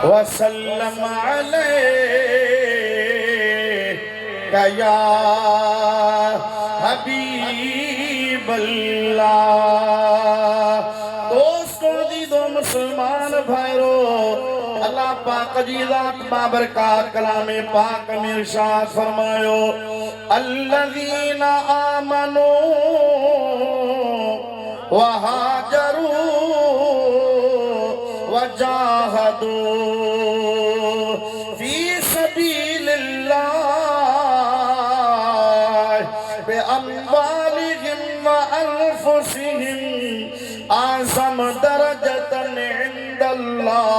वसल्लम अलैका या हबीबल्लाह। दोस्तों दीदो मुसलमान भाइरो, अल्लाह पाक जी ज़ात बाबरकात कलामे पाक में इरशाद फरमायो, अल्लज़ीना आमनू व हाजरू वजाहदू फी सबीलिल्लाह बिअम्वालिहिम व अनफुसिहिम आज़म दरजतन इंदल्लाह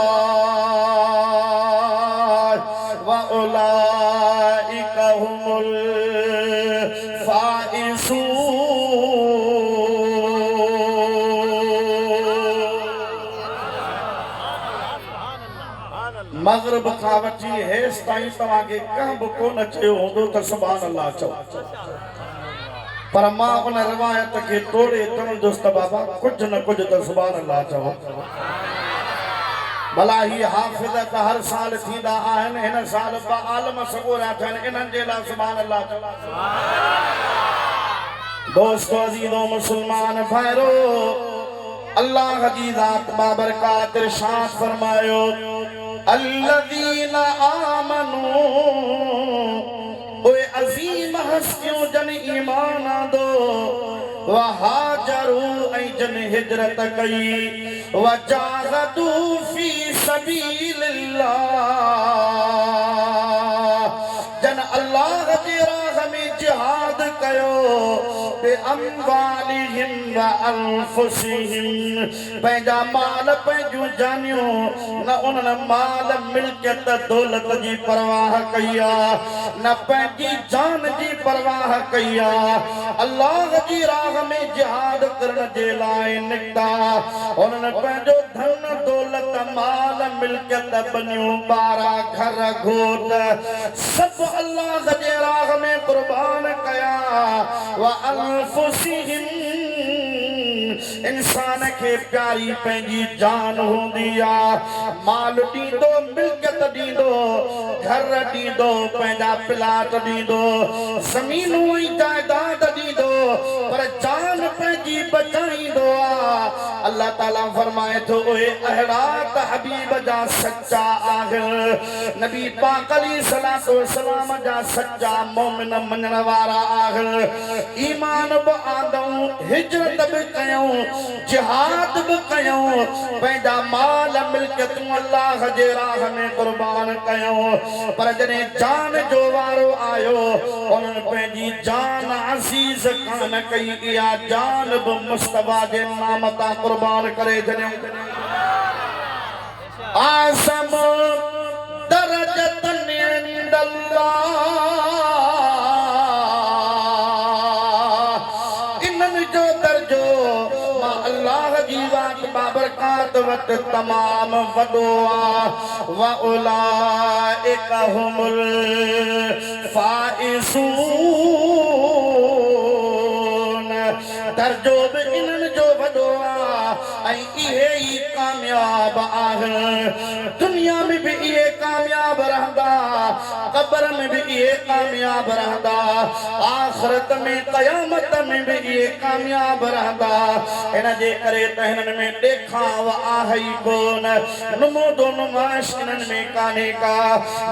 व उलाइका हुमुल फाइज़ून। मगरिब खां वठी हेस ताईं तव्हांखे कंहिं बि कोन चयो हूंदो त सुभान अल्लाह चओ, पर मां उन रिवायत खे तोड़े चवंदुसि त बाबा कुझु न कुझु त सुभान अल्लाह चओ। भला ही हाफ़िज़ त हर साल थींदा आहिनि, हिन साल ॿ आलम सॻोरा थियनि, इन्हनि जे लाइ सुभान अल्लाह चओ। दोस्तों अज़ीज़ो मुसलमान भाइरो, अल्लाह जी ज़ात बाबरकात इरशाद फरमायो, अल्लज़ीना आमनू, ओए अज़ीम हस्तियों जन ईमान आंदो, व हाजरू ऐं जन हिजरत कई, व जाहदू फी सबीलिल्लाह, जन अल्लाह जे राह में जिहाद कयो, बिअम्वालिहिम व अनफुसिहिम, पंहिंजा माल पंहिंजूं जानियूं, न उन्हनि माल मिल्कियत दौलत जी परवाह कई आहे, न पंहिंजी जान जी परवाह कई आहे। अल्लाह जी राह में जिहाद करण जे लाइ निकिता, उन्हनि पंहिंजो धन दौलत माल मिल्कियत बनियूं ॿारा घर घोट सभु अल्लाह जे राह में कुर्बान कया। व अनफुसिहिम, इंसान खे प्यारी पंहिंजी जान हूंदी आहे, माल ॾींदो, मिल्कियत ॾींदो, घर ॾींदो, पंहिंजा प्लाट ॾींदो, ज़मीनूं ऐं जायदाद ॾींदो, पर जान पंहिंजी बचाईंदो आहे। अल्लाह ताला फरमाए थो, ओए अहिड़ा त हबीब जा सच्चा आहिनि, नबी पाक अलैहिस्सलातु वस्सलाम जा सच्चा मोमिन मञण वारा आहिनि। ईमान बि आंदऊं, हिजरत बि कयूं, जिहाद बि कयूं, पंहिंजा माल मिल्कियतूं अल्लाह जे राह में कुर्बान कयूं, पर जॾहिं जान जो वारो आयो, उन्हनि पंहिंजी जान अज़ीज़ कान कई, इहा जान बि मुस्तफा जे नाम तां कुर्बान करे छॾियऊं। आज़म दरजतन इंदल्लाह, बाबरकात वट तमाम वॾो आहे। व उलाइका हुमुल फाइज़ून, दर्जो बि इन्हनि जो वॾो आहे ऐं इहे ई कामयाब आहिनि। दुनिया में भी इहे कामयाब रहंदा, क़ब्र में भी इहे कामयाब रहंदा, आख़िरत में क़यामत में भी इहे कामयाब रहंदा। इन जे करे त हिननि में ॾेखाव आहे ई कोन, नुमूदो नुमाइश इन्हनि में कान्हे का,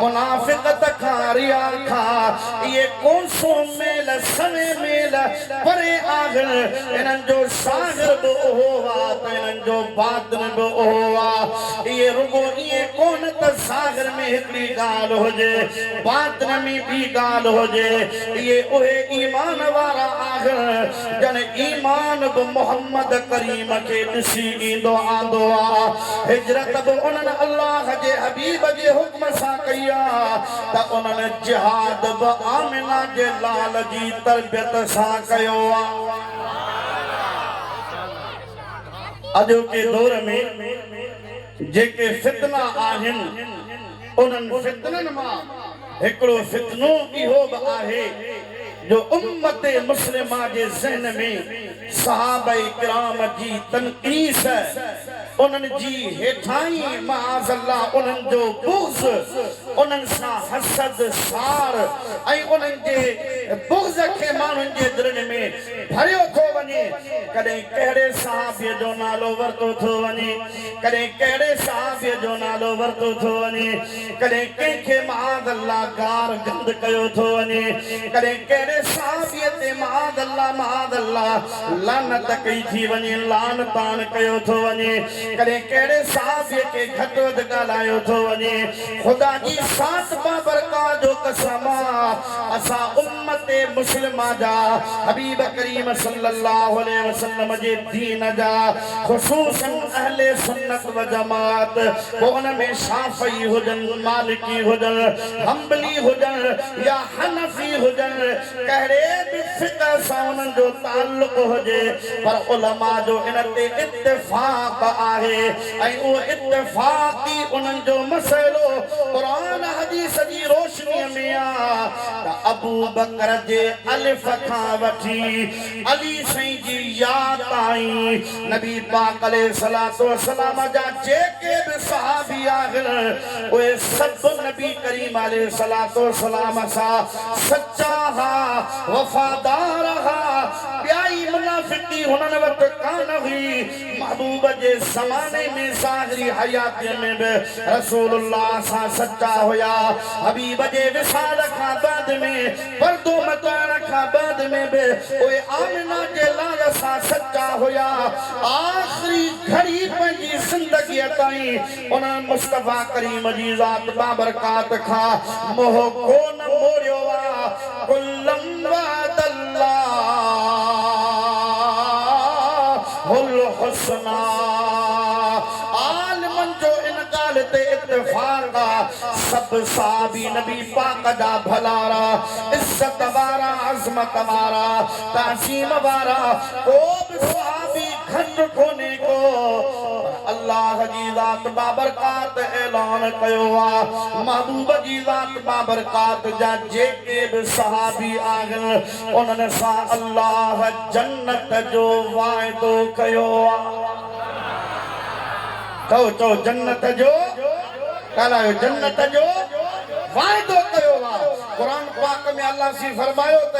मुनाफ़िक़त खां रिया खां इहे कोसो मेल सवे मेल परे आहिनि। इन्हनि जो सागर बि उहो आहे त इन्हनि जो बातिन बि उहो आहे। इहे रुगो इहे कोन त सागर में हिकिड़ी ॻाल्हि हुजे, बातिन में ॿी ॻाल्हि हुजे। इहे उहे ईमान वारा आहिनि जन ईमान बि मोहम्मद करीम खे ॾिसी ईंदो आंदो आहे। हिजरत बि उन्हनि अल्लाह जे हबीब जे हुक्म सां कई आहे, त उन्हनि जिहाद बि आमिना जे लाल जी तरबियत सां कयो आहे। अॼोके दौर में जेके फितना आहिनि, उन्हनि फितननि मां हिकिड़ो फितनो इहो बि आहे जो उम्मत मुस्लिमा जे ज़हन में सहाबाए किराम जी तनक़ीस उन्हनि जी हेठाई माअज़ल्लाह उन्हनि जो बुग़्ज़ उन्हनि सां हसद सार ऐं उन्हनि जे बुग़्ज़ खे माण्हुनि जे दिलनि में भरियो थो वञे कॾहिं कहिड़े सहाबीअ जो नालो वरितो थो वञे कॾहिं कहिड़े सहाबीअ जो नालो वरितो थो वञे कॾहिं कंहिंखे माअज़ल्लाह गार गंद कयो थो वञे कॾहिं कहिड़े सहाबीअ ते माअज़ल्लाह लानत कई थी वञे लान तान कयो थो वञे कॾहिं कहिड़े सहाबीअ खे घटि वधि ॻाल्हायो थो वञे ख़ुदा जी सात बाबरकात जो कसम असां उम्मत मुस्लिमा जा हबीब करीम सल्लल्लाहु अलैहि वसल्लम जे दीन जा ख़ुसूसन अहले सुन्नत व जमात वो उन में शाफ़ी हुजनि मालिकी हुजनि हम्बली हुजनि या हनफी हुजनि कहिड़े बि फ़िक़ह सां उन्हनि जो ताल्लुक़ हुजे पर उलमा जो इन ते इत्तिफ़ाक़ आहे ऐं उहो इत्तिफ़ाक़ी उन्हनि जो मसइलो क़ुरान हदीस जी रोशनीअ में आहे त अबू बकर जे अलिफ खां वठी अली साईं जी या ताईं नबी पाक अलैहिस्सलातु वस्सलाम जा जेके बि सहाबी आहिनि उहे सभु नबी करीम अलैहिस्सलातु वस्सलाम सां सच्चा हा वफ़ादार हा ॿियाई मुनाफ़िक़ी हुननि वटि कान हुई महबूब जे ज़माने में ज़ाहिरी हयातीअ में बि रसूलुल्लाह सां सच्चा हुया हबीब जे विसाल खां बाद में पर्दो मटाइण खां बाद में बि उहे आमिना जे लाल सां सच्चा हुया आख़िरी घड़ी पंहिंजी ज़िंदगीअ ताईं उन्हनि मुस्तफ़ा करीम जी ज़ात बाबरकात खां मोह कोन मोड़ियो आहे कुल्लम वअदल्लाहुल हुस्ना आलिमन जो इन ॻाल्हि ते इत्तिफ़ाक़ आहे सभु सहाबी नबी पाक जा भलारा इज़्ज़त वारा अज़मत वारा ताज़ीम वारा को बि सहाबी घटि कोन्हे को अल्लाह जी ज़ात बाबरकात ऐलान कयो आहे महबूब जी ज़ात बाबरकात जा जेके बि सहाबी आहिनि उन्हनि सां अल्लाह जन्नत जो वाइदो कयो आहे चओ जन्नत जो ॻाल्हायो जन्नत जो वाइदो कयो आहे कुरान पाक में अल्लाह सी फरमायो त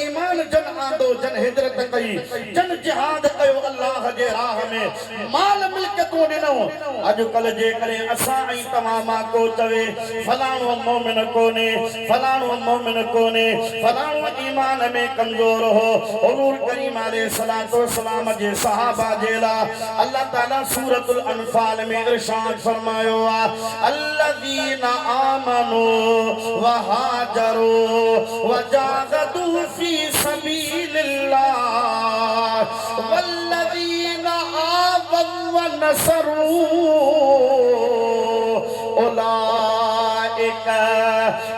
ईमान जन आंदो जन हिजरत कई जन जिहाद कयो अल्लाह जे राह में माल मिल्कियतूं ॾिनो अॼुकल्ह जे करे असां ऐं तव्हां मां को चवे फलाणो मोमिन कोन्हे फलाणो मोमिन कोन्हे फलाणो ईमान में कमज़ोर हो हुज़ूर करीम अलैहिस्सलातु वस्सलाम जे सहाबा जे लाइ अल्लाह ताला सूरतुल अनफाल में इरशाद फरमायो आहे अल्लज़ीना आमनू वहाजरू वजाहदू फी सबीलिल्लाह वल्लज़ीना आवव वनसरू उलाइका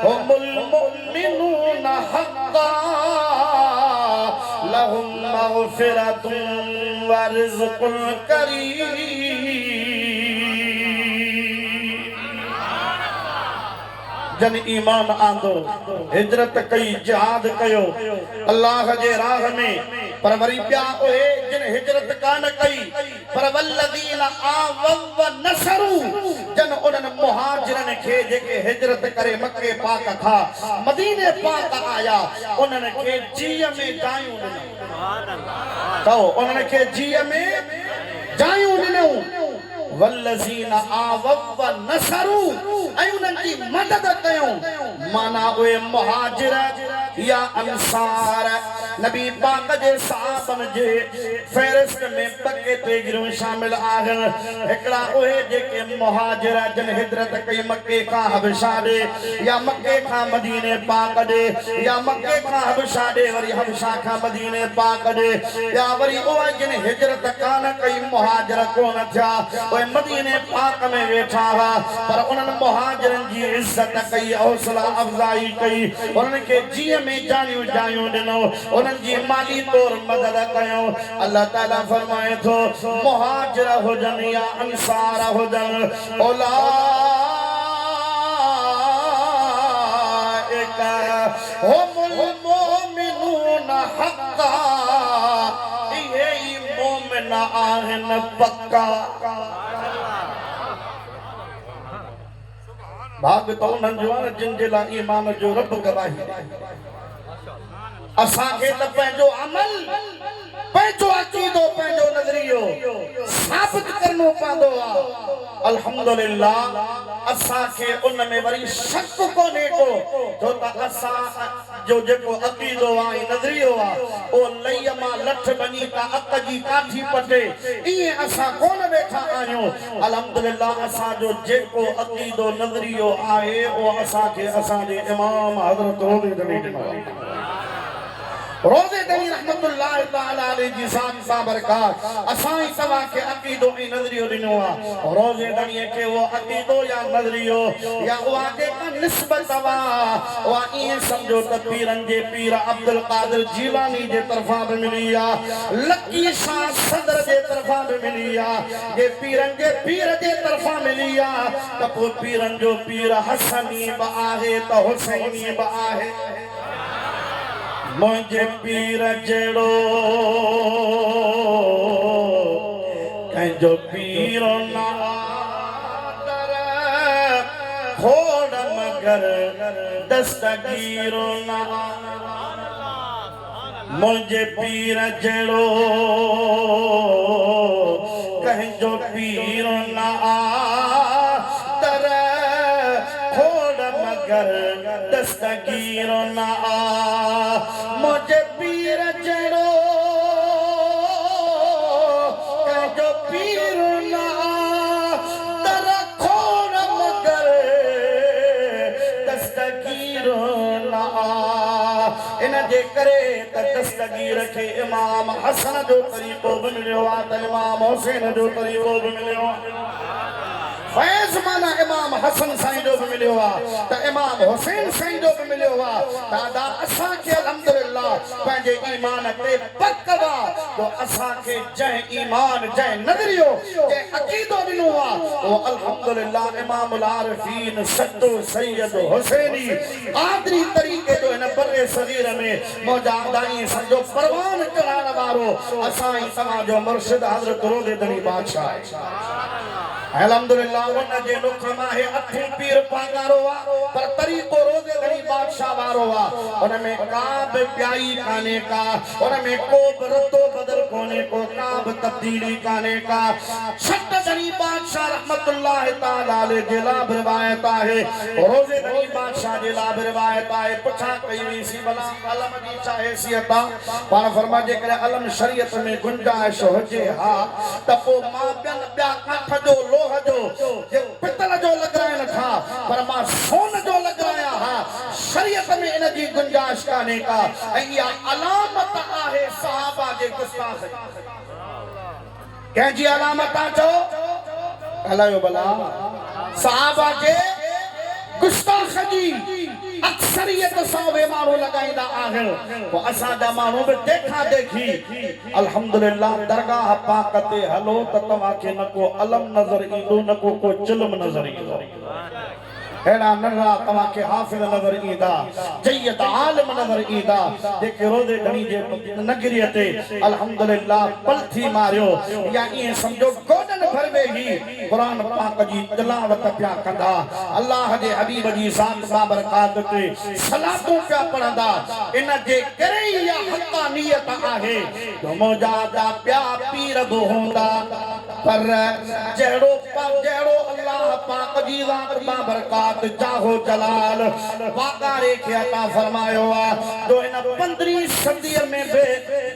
हुमुल मुमिनून हक़्क़न लहुम मग़फ़िरतुन व रिज़्क़ुन करीम जन ईमान आंदो हिजरत कई जिहाद कयो अल्लाह जे राह में पर वरी ॿिया उहे जिन हिजरत कान कई पर वल्लज़ीना आवव वनसरू जन उन्हनि मुहाजिरनि खे जेके हिजरत करे मके पाक खां मदीने पाक आया उन्हनि खे जीअ में जायूं ॾिनऊं तो उन्हनि खे जीअ में जायूं ॾिनऊं वल्लज़ीना आवव वनसरू ऐं उन्हनि जी मदद कयूं माना उहे मुहाजिर या अंसार नबी पाक जे सहाबनि जे फ़हरिस्त में ॿ कैटेगरियूं शामिल आहिनि हिकिड़ा उहे जेके मुहाजिर जिन हिजरत कई मके खां हबशा ॾे या मके खां मदीने पाक ॾे या मके खां हबशा ॾे वरी हबशा खां मदीने पाक ॾे या वरी उहे जिन हिजरत कान कई मुहाजिर कोन थिया उहे मदीने पाक में वेठा हुआ पर उन्हनि मुहाजिरनि जी इज़्ज़त कई हौसला अफ़ज़ाई कई उन्हनि खे जीअ में जानियूं जायूं ॾिनो उन्हनि जी माली तौर मदद कयूं अल्लाह ताला फरमाए थो मुहाजिर हुजनि या अंसार हुजनि उलाइका हुमुल मुमिनून हक़्क़ा इहे ई मोमिन आहिनि पक्का। भाग तो उन्हनि जो आहे जिन जे लाइ ईमान जो रब गवाही असांखे त पंहिंजो अमल पंहिंजो अक़ीदो पंहिंजो नज़रियो साबित करणो पवंदो आहे। अल्हम्दुलिल्लाह असांखे उन में वरी शक कोन्हे को छो त असां जो जेको अक़ीदो आहे नज़रियो आहे ओ लईअ मां लठ बनी त अक जी काठी पटे ईअं असां कोन वेठा आहियूं। अल्हम्दुलिल्लाह असांजो जेको अक़ीदो नज़रियो आहे उहो असांखे असांजे इमाम हज़रत रोज़े दनी रहमतुल्लाह तआला अलैहि जी शान बाबरकात असां ई तव्हां खे अक़ीदो ऐं नज़रियो ॾिनो आहे। रोज़े दनी खे वो अक़ीदो या नज़रियो या उहा जेका निस्बत आहे उहा ईअं सम्झो त पीरनि जे पीर अब्दुल कादिर जीलानी जे तरफ़ां बि मिली आहे, लकी शाह सदर जे तरफ़ां बि मिली आहे। जे पीरनि जे पीर जे तरफ़ां मिली आहे त पोइ पीरनि जो पीर हसनी बि आहे त हुसैनी बि आहे। मुझे पीर जड़ो कंहिंजो पीर ना दर खोड़ मगर दस्तगीर ना मुझे पीर जड़ो कंहिंजो पीर ना दर खोड़ मगर दस्तगीर ना मुझे पीर जड़ो कंहिंजो पीर ना दर खोड़ मगर दस्तगीर ना। इन जे करे त दस्तगीर खे इमाम हसन जो तरीक़ो बि मिलियो आहे त इमाम हुसैन जो तरीक़ो बि मिलियो आहे। फैज़ माना इमाम हसन साईं जो भी मिलियो आहे त इमाम हुसैन साईं जो भी मिलियो आहे। दादा असांखे अल्हम्दुलिल्लाह पंहिंजे ईमान ते पक आहे जो असांखे जंहिं ईमान जंहिं नज़रियो जंहिं अक़ीदो ॾिनो आहे उहो अल्हम्दुलिल्लाह इमामुल आरिफीन सतो सैयद हुसैनी आदरी तरीक़े जो हिन बर्रे सगीर में मौजादाई सम्झो परवान चढ़ाइण वारो असां ई तव्हांजो मुर्शिद हज़रत रोज़े दनी बादशाह आहे। अल्हम्दुलिल्लाह उन जे लुख मां हे अठीं पीर पागारो आहे पर तरीक़ो रोज़े दनी बादशाह वारो आहे। उन में का बि ॿियाई कान्हे का, उन में को बि रतो बदल कोन्हे को, का बि तब्दीली कान्हे का। छट दनी बादशाह रहमतुल्लाह तआला अलैहि जे लाइ बि रिवायत आहे, रोज़े दनी बादशाह जे लाइ बि रिवायत आहे। पुछा कई हुई सी भला अलम जी छा हैसियत आहे? पाण फरमा जेकॾहिं अलम शरीयत में गुंजाइश हुजे हा त पोइ मां ॿिया काठ जो लोह जो पितल जो लॻाइण था पर मां सोन जो लॻाया हा। शरीयत में इन जी गुंजाइश कान्हे का ऐं इहा अलामत आहे सहाबा जे गुस्ताख़। कंहिंजी अलामत आहे चओ हलायो भला सहाबा जे गुस्ताख़ जी अक्सरियत सां वे माण्हू लॻाईंदा आहिनि। पोइ असांजा माण्हू बि देखा देखी अल्हम्दुलिल्लाह दरगाह पाक ते हलो त तव्हांखे न को अलम नज़र ईंदो न को चिल्म नज़र ईंदो। अहिड़ा नंढड़ा तव्हांखे हाफ़िज़ नज़र ईंदा, जय्यद आलिम नज़र ईंदा जेके रोज़े दनी जे नगरीअ ते अल्हम्दुलिल्लाह पलथी मारियो या ईअं सम्झो गोॾनि भर वेही क़ुरान पाक जी तिलावत पिया कंदा, अल्लाह जे हबीब जी शान बाबरकात ते सलातूं पिया पढ़ंदा। इन जे करे इहा हक़ानियत आहे जो मौजादा पिया पीर बि हूंदा पर जहिड़ो अल्लाह पाक जी ज़ात बाबरकात जाहो जलाल वागारे के अता फरमायो आ जो इन 15वीं सदी में भी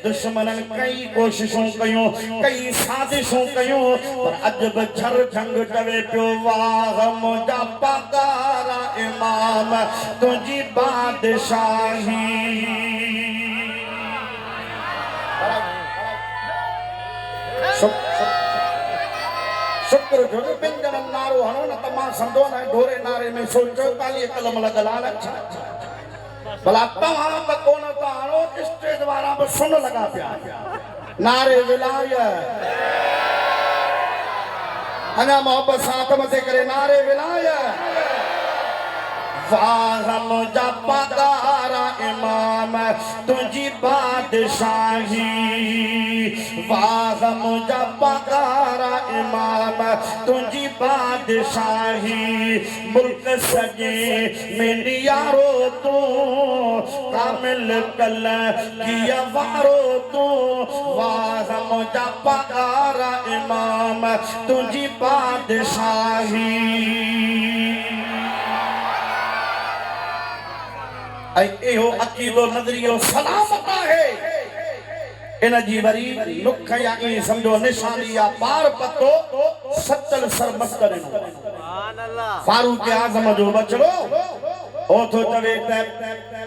दुश्मनन कई कोशिशों कयूं कई साजिशों कयूं पर अजब झर जंग चवे पियो वाह मुंहिंजा पगारा इमाम तुंहिंजी बादशाही। शुक्र जो बिन जन नारो हणो न त मां समझो न ढोरे नारे में 144 कलम लॻल आहे। भला तव्हां त कोन था हणो स्टेज वारा बि सुन लॻा पिया नारे विलायत अञा मोहब्बत सां हथ मथे करे नारे विलायत वाह मुझा पगारा इमाम तुझी बादशाही, वाह मुझा पगारा इमाम तुझी बादशाही, मुल्क सजे में यारो तू कामिल कल किया वारो तू, वाह मुझा पगारा इमाम तुझी बादशाही। एहो अकीदो नजरियो सलामत है इन जी वरी लुख या ई समझो निशानी या पार पतो सचल सरमत करे सुभान अल्लाह। फारूक आजम जो बचड़ो ओ तो चवे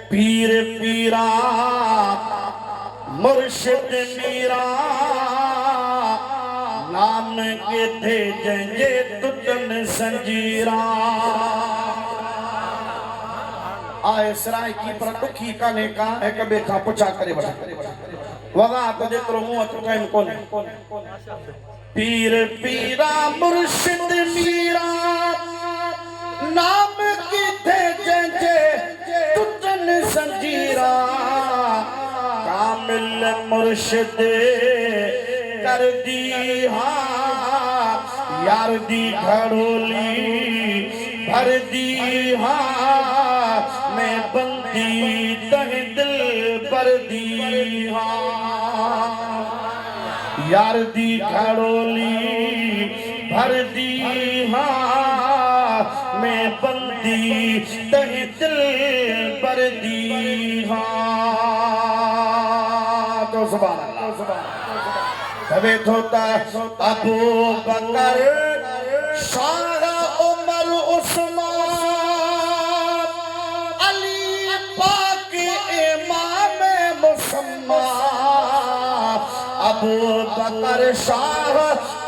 पीर पीरा मुर्शिद मीरा नाम के थे जंजे तुटन संजीरा, आए सराय की पर दुखी काने का एक बेखा पुछा करे बड़ा वगा तो जेतरो मुंह तो टाइम कोने। पीर पीरा मुर्शिद मीरा नाम की थे जंजे तुटन संजीरा, कामिल मुर्शिद कर दी हाँ यार दी घड़ोली भर दी हाँ मैं बंदी तह दिल पर दी हाँ, यार दी घड़ोली भर दी हाँ मैं बंदी तह दिल पर दी हाँ। तो सुभान अल्लाह सुभान तबे होता अबू बकर शाह उमर उस्मान अली पाक इमाम मुसम्मा, अबू बकर शाह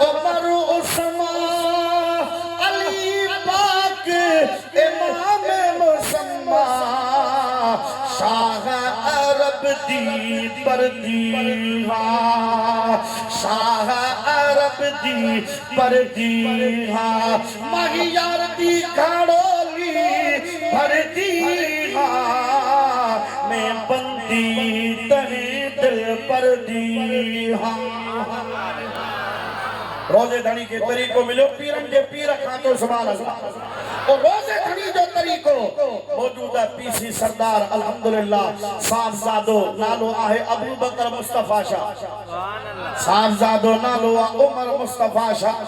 उमर उस्मान अली पाक इमाम मुसम्मा, शाह अरब दी पर दी हाँ, शाह अरब दी पर दी हाँ, महियार दी घड़ोली भर दी हाँ मैं बंदी तहे दिल पर दी हाँ। रोजे धनी के तरीको मिलो पीरन के पीर खातो सुभान अल्लाह। और रोजे धनी जो तरीको मौजूदा पीसी सरदार अल्हम्दुलिल्लाह साहबजादो नालो आहे अबू बकर मुस्तफा शाह, साहबजादो नालो आहे उमर मुस्तफा शाह,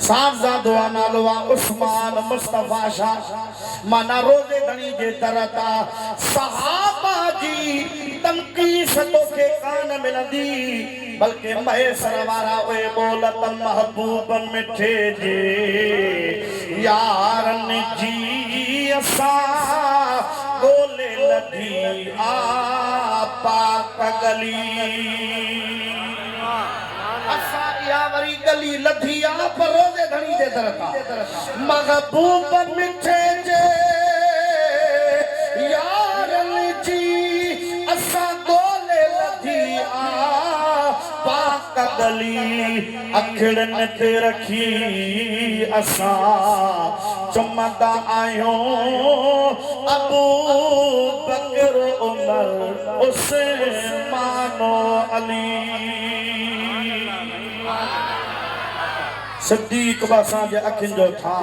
साहबजादो नालो आहे उस्मान मुस्तफा शाह। माना रोजे धनी जे तरता सहाबा जी तंकीस तो के कान मिलंदी, बल्कि महेसर वारा वे बोलत महबूब मिठे जे यारन जी असा बोले लधी आपा गली, असा या वरी गली लधी आप रोजे धनी जे तरता महबूब मिठे जे यारन जी असा बोले लधी आपा गली, अखड़न ते रखी असा चमदा आयो अबू बकर उमर उस्मानो अली, सिद्दीक बासा जे अखिन जो था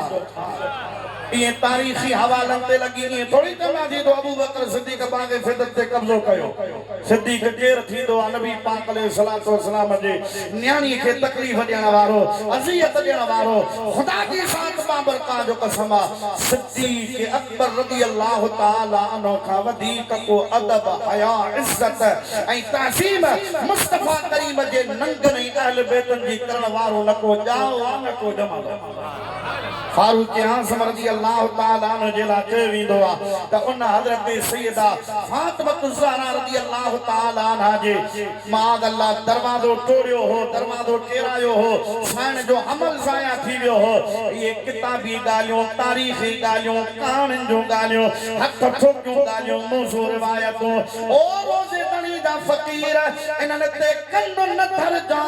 ये तारीखी हवालन ते लगी ये थोड़ी तना थी तो अबू बकर सिद्दीक पाके फिदत ते कब्जो कयो, सिद्दीक केर थी तो नबी पाक अलैहिस्सलातु वस्सलाम जे न्याणी के तकलीफ देण वारो अजियत देण वारो खुदा की साथ बाबरका जो कसम सिद्दीक अकबर रदियल्लाहु ताला अन्हु का वधीक को अदब हया इज्जत ऐ तासीम मुस्तफा करीम जे नंगनी अहल बैतन जी करण वारो न को जाओ न को जमालो। फारूक आज़म रज़ियल्लाहु ताला अन्हु जे ला चयो वेंदो आ त उन हज़रत सैयदा फातिमा ज़हरा रज़ियल्लाहु अल्लाह ताला ना जे माद अल्लाह दरवाजो तोड़ियो हो दरवाजो केरायो हो सान जो अमल साया थी वियो हो ये किताबी गालियों तारीखी गालियों कहानियुनि जो गालियों हथ ठोकियूं गालियों मौज़ू रिवायतूं ओ रोज़े दणी जा फ़कीर इन्हनि ते कंदो न धर जा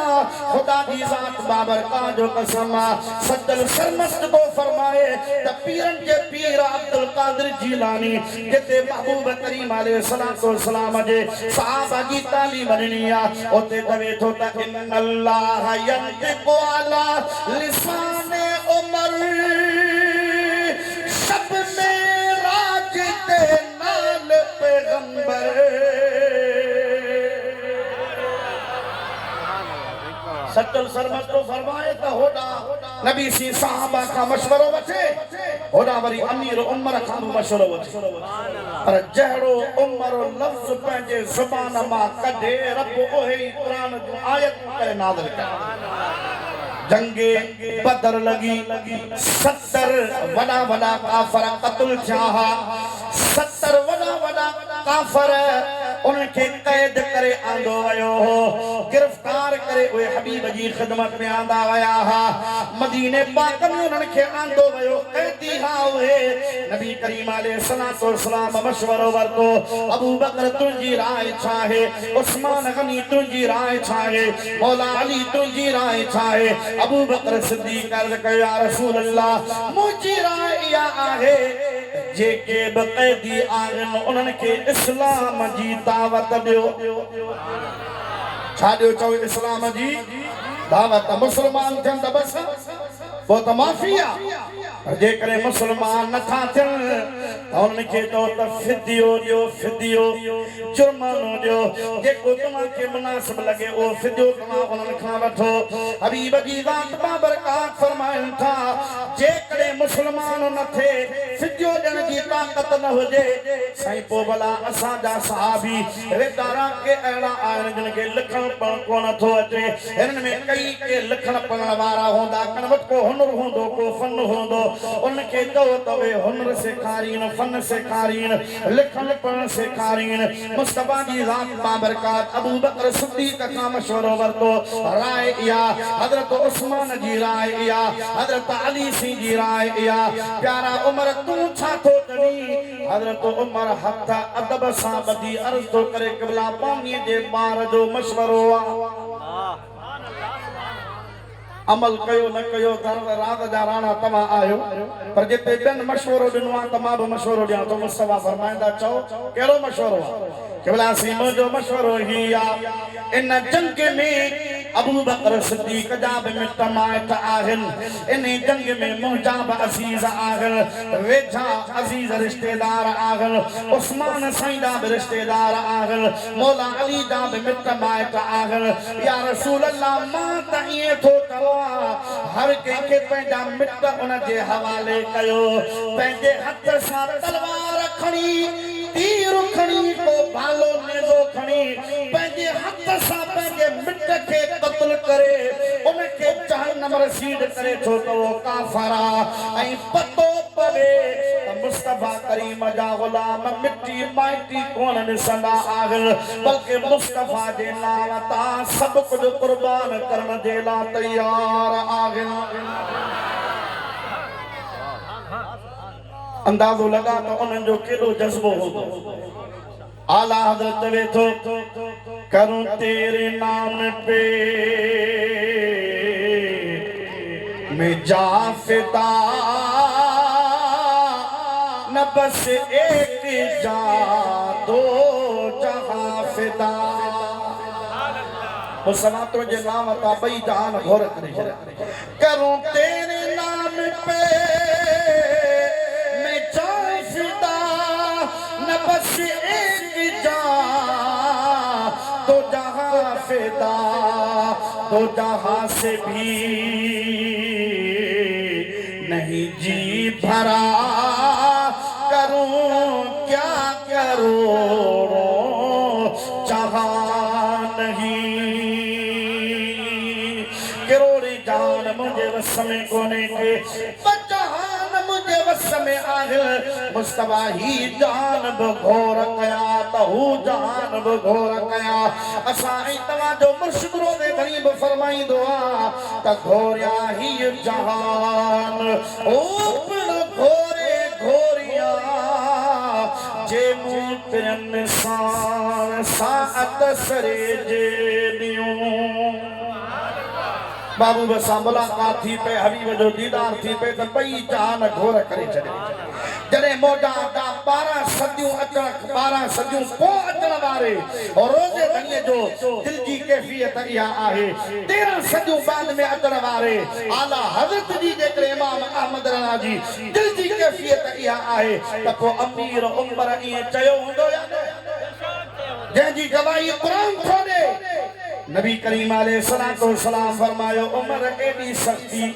खुदा जी ज़ात बाबरकात जो कसम सदल सरमस्त को फरमाए त पीरन के पीर अब्दुल कादिर जीलानी जिते महबूब करीम अलैहिस्सलातु वस्सलाम जे सहाबा जी तालीम ॾिनी आहे उते तवे थो त इन्नल्लाह यंतिकु अला लिसाने उमर सब में राज ते नाल पैगंबर सत्तल सरमत को फरमाए त होड़ा नबी सी साहबा का मशवरो वठे होड़ा वरी अमीर उमर का मशवरो वठे पर जहड़ो उमर लफ्ज पंहिंजे ज़ुबान मां कढे रब ओहे कुरान जो आयत करे नाज़िल कयो जंगे बदर लगी 70 वडा वडा काफर कत्ल थिया 70 वडा काफर उनके कैद करे आंदो वयो हो गिरफ्तार करे उहे हबीब जी खिदमत में आंदा वया हा मदीने पाक में उन्हनि खे आंदो वयो कैदी हा उहे नबी करीम अलैहिस्सलातु वस्सलाम मशवरो वरतो अबू बकर तुंहिंजी राय छा आहे उस्मान गनी तुंहिंजी राय छा आहे मौला अली तुंहिंजी राय छा आहे अबू बकर सिद्दीक़ अर्ज़ कयो या रसूल अल्लाह मुंहिंजी राय इहा आहे जेके बक़ैदी आहिनि उन्हनि खे इस्लाम जी दावत ॾियो छा ॾियो चओ इस्लाम जी दावत मुस्लमान थियनि त बस पोइ त माफ़ी आहे पर जेकॾहिं मुस्लमान नथा थियनि त उन्हनि खे चओ त फिदियो ॾियो फिदियो जुर्मानो ॾियो जेको तव्हांखे मुनासिब लॻे उहो फिदियो तव्हां उन्हनि खां वठो हबीब जी ज़ात बाबरकात फरमाइनि था जेकॾहिं मुस्लमान न थिए फिदियो ॾियण जी ताक़त न हुजे साईं पोइ भला असांजा सहाबी रिदारा के अहिड़ा आहिनि जिन खे लिखण पढ़ण कोन थो अचे हिननि में कई के लिखण पढ़ण वारा हूंदा कन वटि को हुनुर हूंदो को फन हूंदो उनखे चओ त उहे हुनुर सेखारीनि फन सेखारीनि लिखण पढ़ण सेखारीनि मुस्तफा जी ज़ात बाबरकात अबू बकर सिद्दीक़ खां मशवरो वरतो राय इहा हज़रत उस्मान जी राय इहा हज़रत अली सिंह जी राय इहा प्यारा उमर तूं छा थो चवी हज़रत उमर हथ अदब सां ॿधी अर्ज़ थो करे क़िबला पाणीअ जे ॿार जो मशवरो आहे अमल कयो न कयो रात जा राणा तव्हां आहियो पर जिते ॿियनि मशवरो ॾिनो आहे त मां बि मशवरो ॾियां थो मुस्तफा फरमाईंदा चओ कहिड़ो मशवरो आहे क़िबला सी मुंहिंजो मशवरो ही आहे इन जंग में अबू बकर सिद्दीक़ जा बि मिट माइट आहिनि इन जंग में मुंहिंजा बि अज़ीज़ आहिनि वेझा अज़ीज़ रिश्तेदार आहिनि उस्मान साईं जा बि रिश्तेदार आहिनि मौला अली जा बि मिट माइट आहिनि या रसूल अल्लाह मां त ईअं थो चवां हर कंहिंखे पंहिंजा मिट उन जे हवाले कयो पंहिंजे हथ सां तलवार खणी तीर खणी को भालो नेज़ो खणी पंहिंजे हथ सां पंहिंजे मिट खे क़त्ल करे उनखे जहन्नम रसीद करे छो त उहो काफ़िर आहे ऐं पतो पवे त मुस्तफा करीम जा ग़ुलाम मिटी माइटी कोन ॾिसंदा आहिनि बल्कि मुस्तफा जे नाम तां सभु कुझु क़ुर्बान करण जे लाइ तयार आहिनि अंदाज़ो लगा तो उन्हनि जो केॾो जज़्बो होंदो आला हज़रत वे थो करूं तेरे नाम पे मैं जा फिदा न बस एक जा दो जहां फिदा मुसलमान तुझे नाम ता बई जान घोर करे छॾिया करूं तेरे नाम पे बस एक जा तो जहां फिदा तो जहां से भी नहीं जी भरा करूं क्या करूं जहां नहीं करोड़ी जान मुझे वस में कोने के जहान मुझे वसम आहिल मुस्तफा ही जान घोर कया तहू जान घोर कया असा तवा जो मुर्शिद रोज़े गरीब फरमाई दुआ त घोरिया ही जहान ओ पिण घोरे घोरिया जे मूत्रन सान सात सरे जे दियूं बाबू बसा मुलाकात थी पे हबीब जो दीदार थी पे त पई जान घोर करे छॾे जॾहिं मोटा दा 12 सदियूं अचण 12 सदियूं पोइ अचण वारे और रोज़े घणीअ जो दिल जी कैफियत इहा आहे 13 सदियूं बाद में अचण वारे आला हज़रत जी जेकॾहिं इमाम अहमद रज़ा जी दिल जी कैफियत इहा आहे त पोइ अमीर उमर ईअं चयो हूंदो या जंहिंजी गवाही क़ुरान थो ॾे नबी करीम अलैहिस्सलातु वस्सलाम फरमायो उमर एडी सख्ती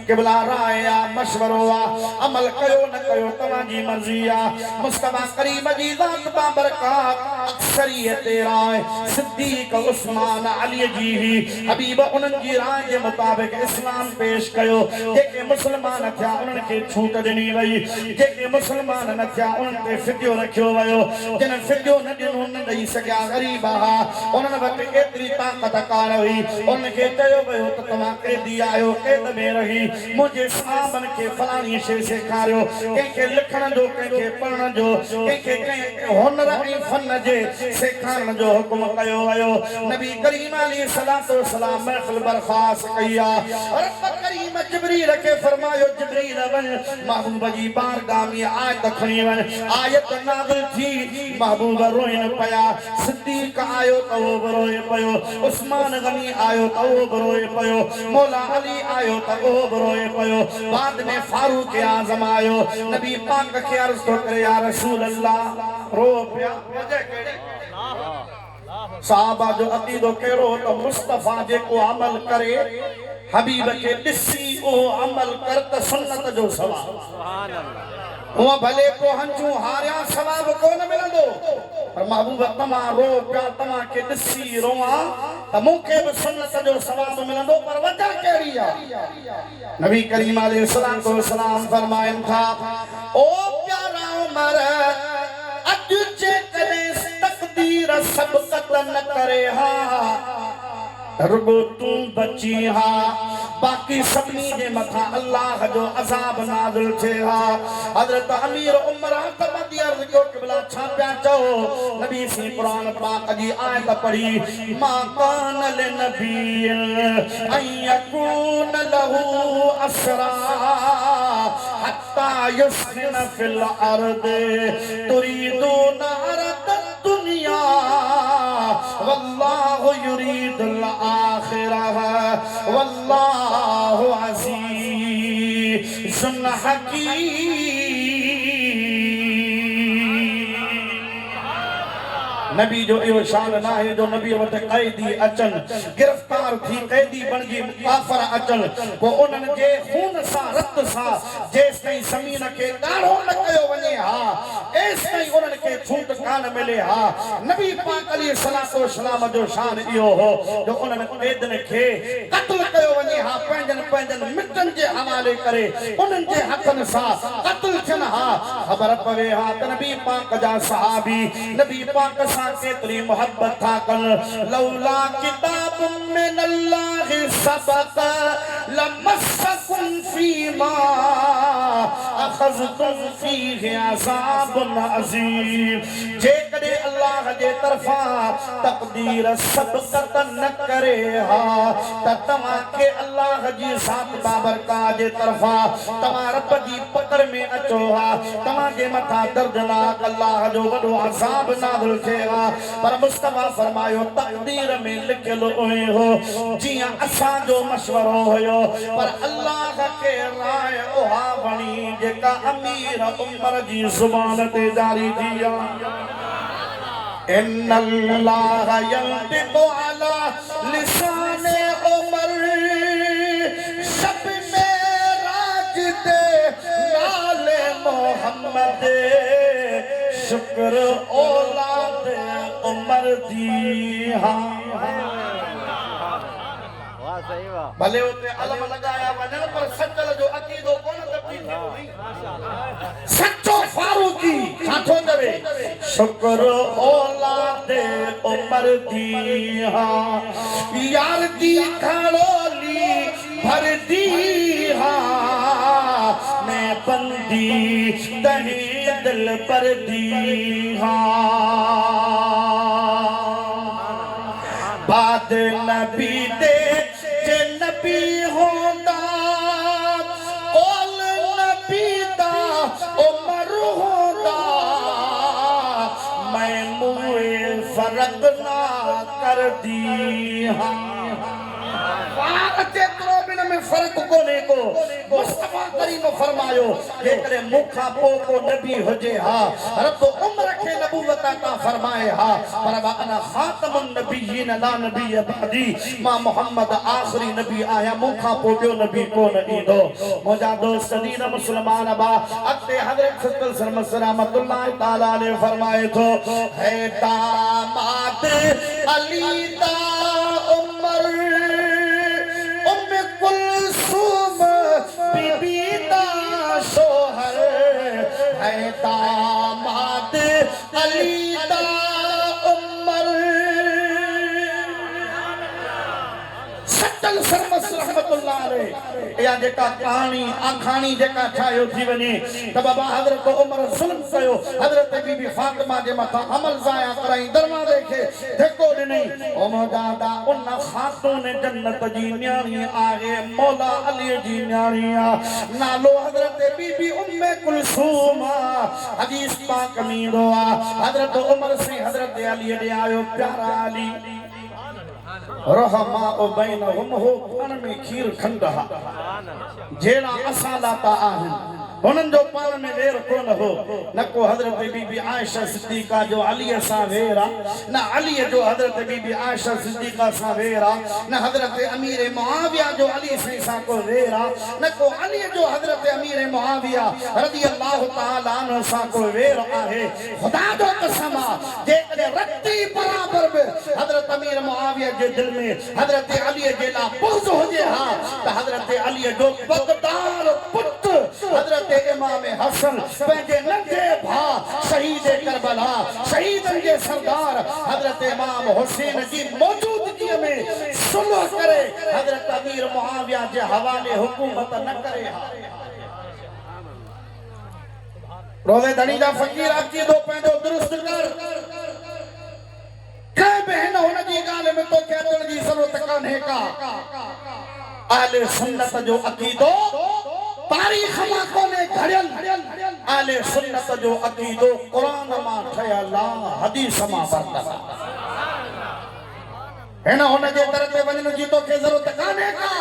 किबला राय आ मशवरो आ अमल कयो न कयो तव्हां जी मर्ज़ी आ मुस्तफा करीम जी ज़ात बाबरकात अक्सरियत राय सिद्दीक उस्मान अली जी ही हबीब उन्हनि जी राय जे मुताबिक इस्लाम पेश कयो जेके मुस्लमान थिया उन्हनि खे छूट ॾिनी वई जेके मुस्लमान न थिया उन्हनि ते फिदियो रखियो वियो जिन फिदियो न ॾिनो न ॾेई सघिया ग़रीब हा उन्हनि वटि एतिरी ताक़त कान हुई उन्हनि खे चयो वियो त तव्हां क़ैदी आहियो क़ैद में रही मुझे सामन के फलानी शे सेखारियो कंहिंखे लिखण जो कंहिंखे पढ़ण जो कंहिंखे हुनर ऐं फन जे सेखारण जो हुकुम कयो वियो नबी करीम अलैहिस्सलातु वस्सलाम महफ़िल बर्खास्त कई आहे रब करीम जिब्रील खे फरमायो जिब्रील वञ महबूब जी बारगाह में आयत खणी वञ आयत नाज़िल थी महबूब रोइन पिया सिद्दीक आयो त उहो बि रोए पियो उस्मान गनी आयो त उहो बि रोए पियो मौला अली आयो त उहो बि रोए पयो बाद में फारूक आज़म आयो नबी पाक के अर्ज तो करे या रसूल अल्लाह रो पिया वजह केड़ी साहबा जो अकीदो केरो तो मुस्तफा जे को अमल करे हबीब के दिसी ओ अमल कर त सुन्नत जो सवाब सुभान अल्लाह वो भले को हंजू हारिया सवाब को न मिलंदो पर महबूब तमा रो पिया तमा के दिसी रोआ त मूंखे भी सुन्नत जो सवाब मिलंदो पर वजह केड़ी आ नबी करीम अलैहिस्सलातु वस्सलाम फरमाइन था ओ प्यारा उमर अज जे कदे तकदीर सबकत न करे हा रुगो तू बची हा बाकी सभनी जे मथा अल्लाह जो अज़ाब नाज़िल थे हा हजरत अमीर उमर तबदी अर्ज़ को क़िबला छा पिया चओ नबी सी कुरान पाक जी आयत पढ़ी मा कान ल नबी अन यकून लहू असरा हत्ता युस्किन फिल अर्द तुरीदून अर्द दुनिया वल्लाहु युरीदुल आखिरह वल्लाहु अज़ीज़ुन हकीम नबी जो इहो शान ना है जो नबी वट कैदी अचन गिरफ्तार थी कैदी बन जी काफर अचन वो उन्हनि जे खून सा रत सा जेस ताईं ज़मीन के ॾाढो न कयो वञे हा एस ताईं उन्हनि के छूट कान मिले हा नबी पाक अलैहिस्सलातु वस्सलाम जो शान इहो हो जो उन्हनि कैदन खे क़त्ल कयो वञे हा पंहिंजनि मिटनि जे हवाले करे उन्हनि जे हथनि सां क़त्ल थियनि हा ख़बर पवे हा त नबी पाक जा सहाबी नबी पाक सां केतरी मोहब्बत था कन लौला किताब मिन अल्लाह सबक लमस्सकुम फीमा अखज़तुम फीहि अज़ाबुन अज़ीम जेकॾहिं अल्लाह जे तरफा तक़दीर सबकत न करे हा त तव्हां खे अल्लाह जी ज़ात बाबरकात जे तरफा तव्हां रब जी पकड़ में अचो हा तव्हां जे मथां दर्दनाक अल्लाह जो वॾो अज़ाब नाज़िल थिए हा पर मुस्तफा फरमायो तक़दीर में लिखियल हुए हो जियां असां जो मशवरो हुयो पर अल्लाह के राय उहा वणी जेका अमीर उमर जी ज़ुबान ते जारी थी आहे इन्नल्लाह यंतिक़ु अला लिसाने उमर शब में राज दे नाले मोहम्मद शुक्र औलाद उमर दी हा भले उते अलम लगाया वञण पर सचल जो अकीदो कोन तब्दील थियो नहीं सच्चो फारूकी साथो दवे शुक्र औलाद उमर दी हा यार दी खड़ोली भर दी हा मैं बंदी तहे दिल पर दी हा बाद नबी दे जे नबी होंदा ओल नबी दा उमर होंदा मैं मुए फर्क ना कर दी हां जेतिरो बिन में फर्क कोने को मुस्तफा करीम फरमायो जेकरे मुखा पो को नबी हुजे हा रब उम्र के नबूवत अता फरमाए हा पर अना खातमुन नबिय्यीन ला नबी बादी मां मोहम्मद आखिरी नबी आया मुखा पो बियो नबी कोन ईंदो मुजा दोस्त दीन मुसलमान बा अते हजरत सल्लल्लाहु रहमतुल्लाह ताला अलैहि फरमाए थो है दामाद अली दा उमर कुलसुम बीबी दा शोहर है दामाद अली दा उमर सटल सरमस रहमतुल्लाह अलैह या जेका कहानी आखानी जेका ठायो थी वने त बाबा हजरत उमर जुल्म कयो हजरत बीबी फातिमा जे मथा अमल जाया कराई दरवाजे के देखो नहीं ओ मौजादा उन खातून जन्नत जी न्याणी आगे मौला अली जी न्याणी नालो हजरत बीबी उम्मे कुलसूम हदीस पाक में रोआ हजरत उमर से हजरत अली दे आयो प्यारा अली रहमा बैनहुम हो पान में खीर खंडहा जेना असालाता आहिन उन्हनि जो पान में वेर कोन हो न को हजरत बीबी आयशा सिद्दीका जो अली सा वेरा न अली जो हजरत बीबी आयशा सिद्दीका सा वेरा न हजरत अमीर मुआविया जो अली सा को वेरा न को अली जो हजरत अमीर मुआविया रजी अल्लाह ताला अन्हु सा को वेर आहे खुदा जो कसम जे रत्ती बराबर में हजरत अमीर मुआविया जे दिल में हजरत अली जे ला बुग़्ज़ होजे हा त हजरत अली जो बगदार पुत्र हजरत इमाम हसन पंहिंजे नंढे भा शहीद करबला शहीदन जे सरदार हजरत इमाम हुसैन जी मौजूदगी में सुलह करे हजरत अमीर मुआविया जे हवाले हुकूमत न करे रोज़े धनी जा फकीर अकीदो पंहिंजो दुरुस्त कर के बहन हुन जी ॻाल्हि में तो कहण जी ज़रूरत कान्हे का अहले सुन्नत जो अकीदो तारीख मां कोने घड़ियल अहले सुन्नत जो अकीदो कुरान मां ठयल हदीस मां वरतल है ना हुन जे दर ते वञण जी तो के ज़रूरत कान्हे का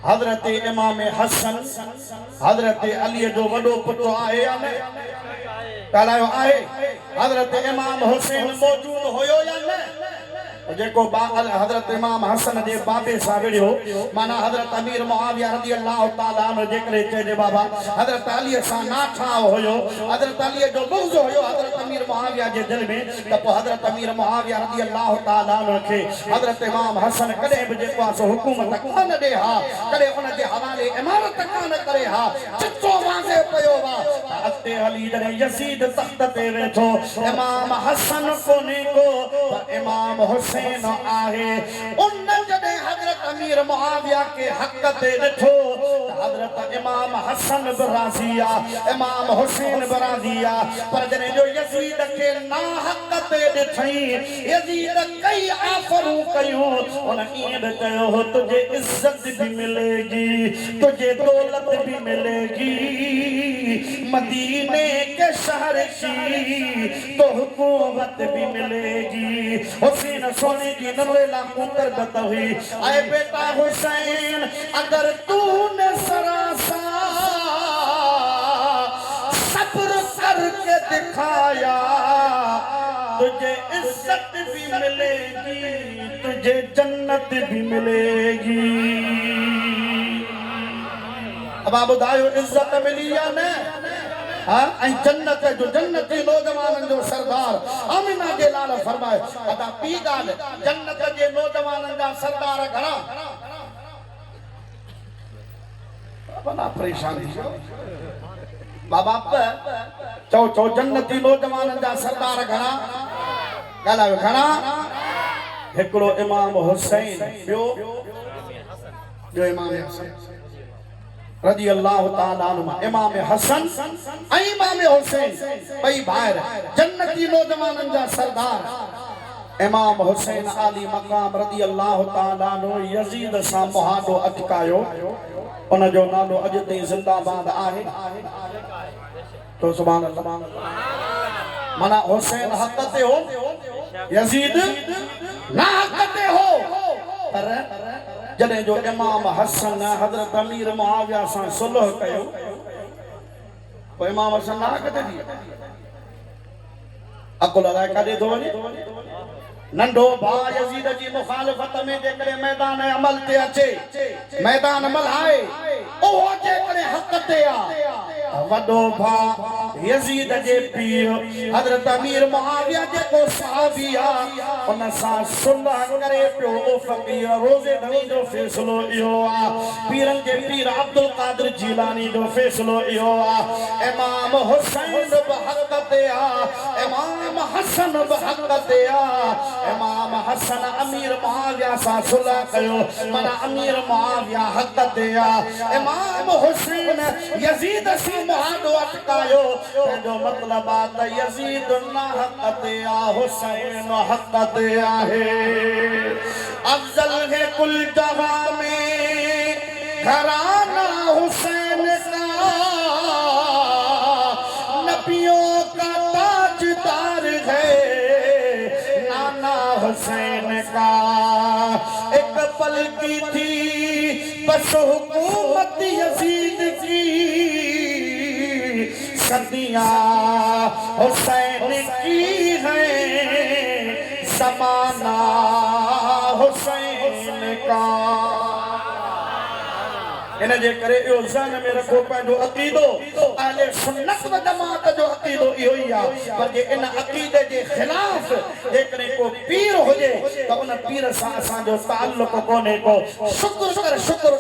हजरत इमाम हसन हजरत अली जो वडो पुत्र आहे या न कलायो आहे हजरत इमाम हुसैन मौजूद होयो या न जेको हजरत इमाम हसन जे बाबे सा विड़ियो माना हजरत अमीर मुआविया रज़ी अल्लाह ताला अन्हु जेकरे चए बाबा हजरत अली सा ना ठाव होयो हजरत अली जो बुग़्ज़ होयो हजरत अमीर मुआविया जे दिल में त पो हजरत अमीर मुआविया रज़ी अल्लाह ताला अन्हु के हजरत इमाम हसन कदे भी जेको सो हुकूमत कोन दे हा कदे उन जे हवाले इमारत कोन करे हा चितो वांगे पयो वा अते अली जने यजीद तख्त ते वेठो इमाम हसन कोने को इमाम हुसैन आहे उन जने हजरत अमीर मुआविया के हक ते ॾिठो हजरत इमाम हसन बराजिया इमाम हुसैन बराजिया पर जने जो यजीद के ना हक ते ॾिठई यजीद कई आफरू कयो उन ईंद कयो तुझे इज्जत भी मिलेगी तुझे दौलत भी मिलेगी मदीने के शहर की तो हुकूमत भी मिलेगी हुसैन सोने की नरेला पुत्र बता हुई आए बेटा हुसैन अगर तूने सरासा सब्र करके दिखाया तुझे इज्जत भी मिलेगी तुझे जन्नत भी मिलेगी अब आप बताओ इज्जत मिली या नहीं हां जन्नत जो जन्नती नौजवानन जो सरदार आमिना जे लाल फरमाए अदा पी गाल जन्नत जे नौजवानन जा सरदार घणा बना परेशानी बाबा चो जन्नती नौजवानन जा सरदार घणा गालायो घणा हिकड़ो इमाम हुसैन जो इमाम हसन रजी अल्लाह ताला अन्हुमा इमाम हसन ऐं इमाम हुसैन बई भाइर जन्नती नौजवानन जा सरदार इमाम हुसैन आली मकाम रजी अल्लाह ताला अन्हु यजीद सां मुहादो अटकायो उन जो नालो अॼु ताईं ज़िंदाबाद आहे तो सुभान अल्लाह माना हुसैन हक़ ते हो यजीद ना हक़ ते हो पर जॾहिं जो इमाम हसन हज़रत अमीर मुआविया सां सुलह कयो पोइ इमाम हसन ना हक़ ते थी अकुल अलाए काॾे थो वञे नंढो भाउ यजीद जी मुखालिफत में जेकॾहिं मैदान अमल ते अचे मैदान अमल आहे उहो जेकॾहिं हक़ ते आहे वॾो भाउ यजीद जे पीउ हज़रत अमीर मुआविया जेको सहाबी आहे उन सां सुलह करे पियो ओ फ़क़ीर रोज़े धनी जो फ़ैसिलो इहो आहे पीरनि जे पीर अब्दुल कादिर जीलानी जो फ़ैसिलो इहो आहे इमाम हुसैन बि हक़ ते आहे इमाम हसन बि हक़ ते आहे इमाम हसन अमीर मुआविया सां सुलह कयो माना अमीर मुआविया हक़ ते आहे इमाम हुसैन यजीद सां मुहादो अटकायो जो मतलब आहे त यजीद ना हक़ ते आहे हुसैन हक़ ते आहे अफजल है कुल जहां में घराना हुसैन का नबियों का ताजदार है हुसैन का एक पल की थी बस हुकूमत यजीद की सदियां हुसैन की है ज़माना हुसैन का इन जे करे इहो ज़हन में रखो पंहिंजो अक़ीदो अहले सुन्नत व जमात जो अक़ीदो इहो ई आहे पर जे इन अक़ीदे जे ख़िलाफ़ जेकॾहिं को पीर हुजे त उन पीर सां असांजो ताल्लुक़ कोन्हे को शुक्र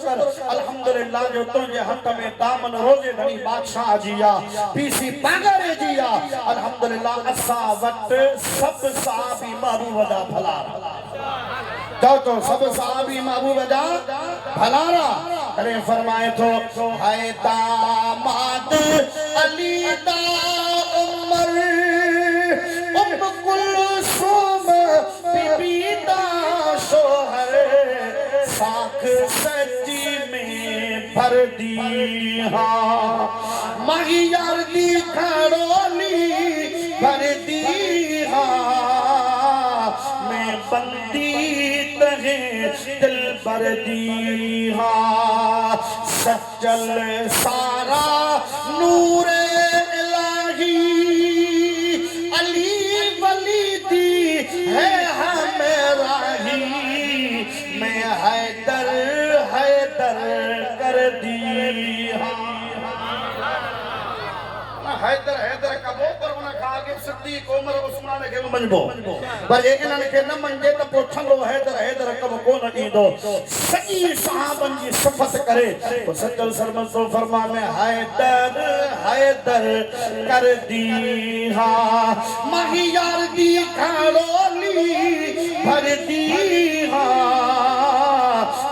कर अल्हम्दुलिल्लाह जो तुंहिंजे हथ में दामन रोज़े धनी बादशाह जी आहे पीसी पागरे जी आहे अल्हम्दुलिल्लाह असां वटि सभु सहाबी महबूब जा भलारा तो सब सहाबी महबूब जा भलारा अरे फरमाए तो है दामाद अली दा उमर कुलसुम बीबी दा शोहर साख सच्ची में भर दी हाँ माही यार दी खड़ोली भर दी हाँ मैं बंदी दिल भर दी हाँ सच्चल सारा नूर इलाही अली वली दी है हमें राही मैं हैदर कर दी हाँ हैदर कबो पर उन खां अॻे सिद्दीक़ उमर उस्मान खे बि मञिबो पर जे इन्हनि खे न मञिजे त पोइ छंगो हैदर कबो कोन ईंदो सॼी सहाबनि जी सिफ़त करे पोइ सचल सरमन तो फरमा में हैदर कर दी हा माही यार दी खड़ोली भर दी हा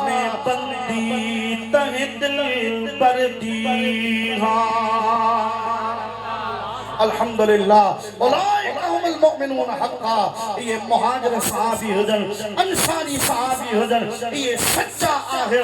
मैं बंदी तहे दिल पर दी हा अल्हम्दुलिल्लाह उलाइका हुमुल मुमिनून हक़्क़ा ये मुहाजिर सहाबी हुजन अंसारी सहाबी हुजन ये सच्चा आहे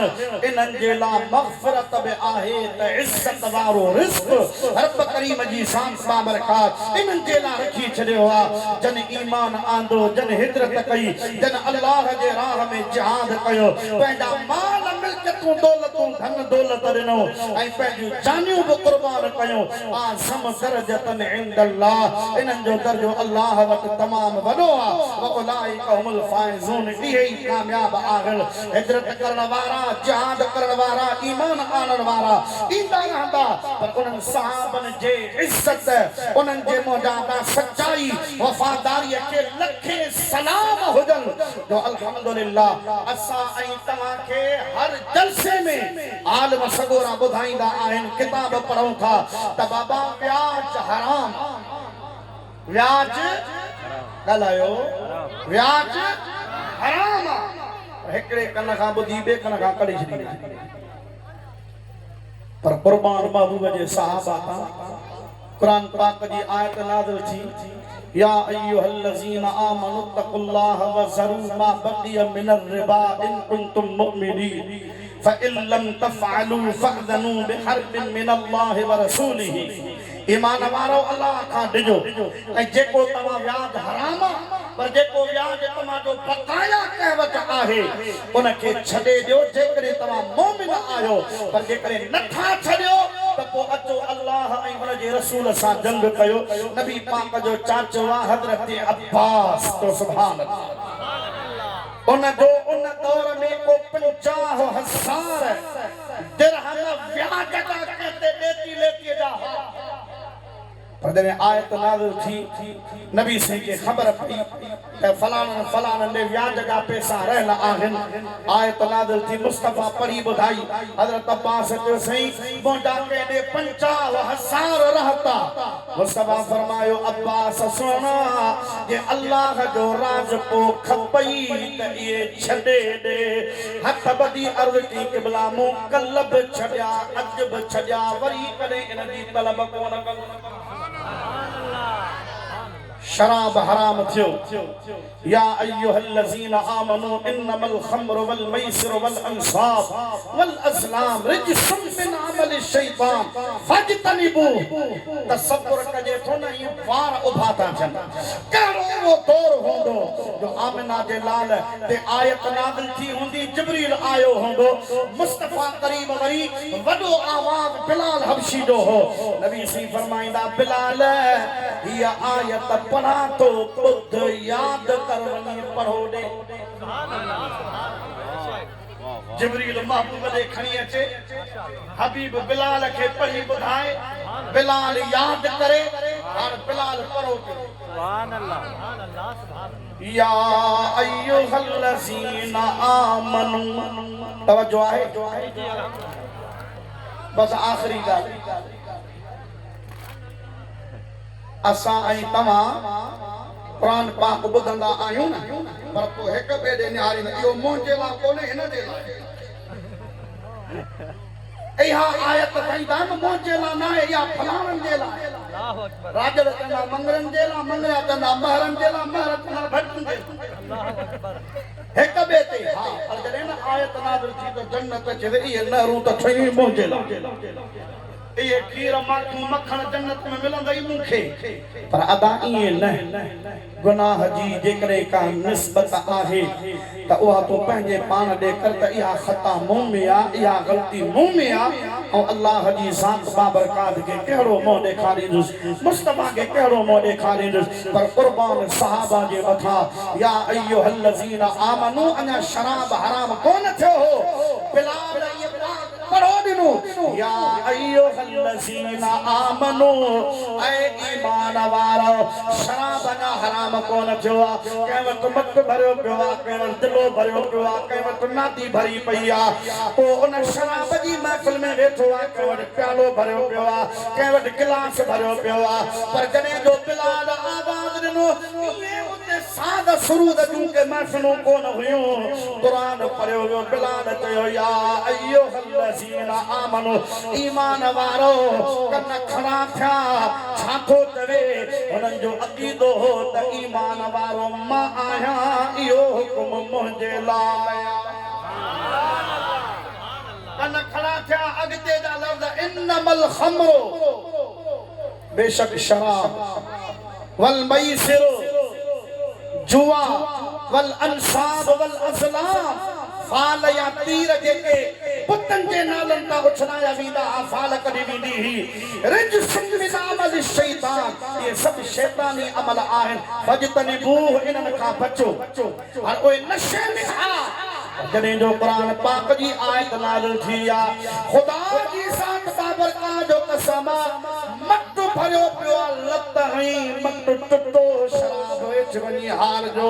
इन्हनि जे लाइ मग़फ़िरत बि आहे त इज़्ज़त वारो रिज़्क़ रब करीम जी शान बाबरकात इन्हनि जे लाइ रखी छॾियो आहे जन ईमान आंदो जन हिजरत कई जन अल्लाह जे राह में जिहाद कयो पंहिंजा माल मिल्कियत चकूं दौलतूं धन दौलत ॾिनो ऐं पंहिंजूं जानियूं बि क़ुर्बान कयूं आज़म दरजतन इंदल्लाह इन्हनि जो दर्जो अल्लाह वटि तमामु वॾो आहे व उलाइका हुमुल फाइज़ून इहे ई कामयाब आहिनि हिजरत करण वारा जिहाद करण वारा ईमान आणण वारा ईंदा रहंदा पर उन्हनि सहाबनि जे इज़त उन्हनि जे मुजाहिदा सच्चाई वफ़ादारीअ खे लखे सलाम हुजनि जो अल्हम्दुलिल्लाह असां ऐं तव्हांखे हर जलसे में आलिम सगोरा ॿुधाईंदा आहिनि किताब पढ़ूं था त बाबा व्याज हराम व्याज ॻाल्हायो व्याज हराम हिकिड़े कन खां ॿुधी ॿिए कन खां कढी छॾी पर क़ुर्बान महबूब जे सहाबा खां कुरान पाक जी आयत नाज़िल थी या अय्युहल्लज़ीना आमनु तक़ुल्लाह व ज़रू मा बक़िया मिनर रिबा इन कुंतुम मुमिनीन फ़इन लम तफ़अलू फ़अज़नू बिहर्बिन मिनल्लाहि व रसूलिही ईमान वारो अल्लाह खां डिजो ऐं जेको तव्हां व्याज हराम पर जेको व्याज तव्हांजो बक़ाया कहवत आहे उनखे छॾे ॾियो जेकॾहिं तव्हां मोमिन आहियो पर जेकॾहिं नथा छॾियो त पोइ अचो अल्लाह ऐं हुनजे रसूल सां जंग कयो नबी पाक जो चाचो आहे हज़रत अब्बास तो सुभान अल्लाह उन दौर में को 50,000 दिरहम व्याज जा कहते लेती जा पर जॾहिं आयत नाज़िल थी नबी साईं खे ख़बर पई त फलाणनि ने व्याज जा पैसा रहियल आहिनि आयत नाज़िल थी मुस्तफ़ा पढ़ी ॿुधाई हज़रत अब्बास चयो साईं मुंहिंजा केॾे 50,000 रहता मुस्तफ़ा फरमायो अब्बास सुना जे अल्लाह जो राज को खपई त इहे छॾे ॾे हथ ॿधी अर्ज़ की क़िबला मूं कल्ह बि छॾिया अॼु बि छॾिया वरी कॾहिं इन जी तलब कोन कंदुमि शराब हराम थियो या अय्युहल्लज़ीना आमनू इन्नमल खम्रु वल मैसिरु वल अंसाब वल अज़लाम रिजसुम मिन अमलि शैतान फज्तनिबू तसव्वुर कजे थो न ये वार उभा था थियनि कहिड़ो वो दौर हूंदो जो आमिना जे लाल ते आयत नाज़िल थी हूंदी जिब्रील आयो हूंदो मुस्तफ़ा करीम वरी वॾो आवाज़ बिलाल हबशी जो हो नबी सी फरमाईंदा बिलाल हीअ आयत पढ़ा तो ॿुध याद कर वञी पढ़ो ॾे जिब्रील महबूब ॾे खणी अचे हबीब बिलाल खे पढ़ी ॿुधाए बिलाल याद करे और बिलाल पढ़ो सुभान अल्लाह या अय्युहल्लज़ीना आमनू तवज्जो आहे बस आखिरी ॻाल्हि असां ऐं तव्हां कुरान पाक ॿुधंदा आहियूं न पर पोइ हिक ॿिए ॾे निहारींदा इहो मुंहिंजे लाइ कोन्हे हिन जे लाइ इहा आयत चईंदा आहिनि मुंहिंजे लाइ न आहे इहा फलाणनि जे लाइ राजड़ चवंदा मंगरनि जे लाइ मंगरा चवंदा महरनि जे लाइ महर चवंदा भटनि जे लाइ हिक ॿिए ते हा पर जॾहिं न आयत नाज़िल थी त जन्नत चवे इहे नहरूं त ठहियूं मुंहिंजे लाइ ये खीर माखी मक्खन जन्नत में मिलंदई मूंखे पर अदा इएं न गुनाह जी जेकॾहिं का निस्बत आहे त उहा तो पंहिंजे पाण ॾे कर त इहा ख़ता मूं में आहे इहा ग़लती मूं में आहे ऐं अल्लाह जी ज़ात बाबरकात खे कहिड़ो मुंहुं ॾेखारींदुसि मुस्तफ़ा खे कहिड़ो मुंहुं ॾेखारींदुसि पर क़ुर्बान सहाबा जे मथां या अय्युहल्लज़ीना आमनू अञा शराब हराम कोन थियो हो बिलाल पढ़ो ॾिनो या अय्युहल्लज़ीना आमनू ऐ ईमान वारो शराब अञा हराम कोन थियो आहे कंहिं वटि मत भरियो पियो आहे कंहिं वटि दिलो भरियो पियो आहे कंहिं वटि नादी भरी पई आहे पोइ उन शराब जी महफ़िल में वेठो आहे कंहिं वटि प्यालो भरियो पियो आहे कंहिं वटि गिलास भरियो पियो आहे पर जॾहिं जो बिलाल आवाज़ ॾिनो साद सुरूद जूं के महफ़िलूं कोन हुयूं क़ुरान पढ़ियो वियो बिलाल चयो या अय्युहल्लज़ीना आमनू ईमान वारो कन खड़ा थिया छा थो चवे हुननि जो अक़ीदो हो त ईमान वारो मां आहियां इहो हुकुम मुंहिंजे लाइ कन खड़ा थिया अॻिते जा लफ़्ज़ इन्नमल खम्रु बेशक शराब वल मैसिर जुआ वल अंसाब वल अज़लाम फाल या तीर जेके पुतन जे नालन ता उछलाया वींदा फाल कढी वींदी रिज सिंह अमल शैतान ये सब शैतानी अमल आहिन फजतनिबूह इनन खां बचो और ओए नशे में हा जॾहिं जो कुरान पाक जी आयत नाज़िल थी आ खुदा जी साथ बाबरकात जो कसम मत भरियो पियो लत हई मत टुटो शराब वेच वनी हार जो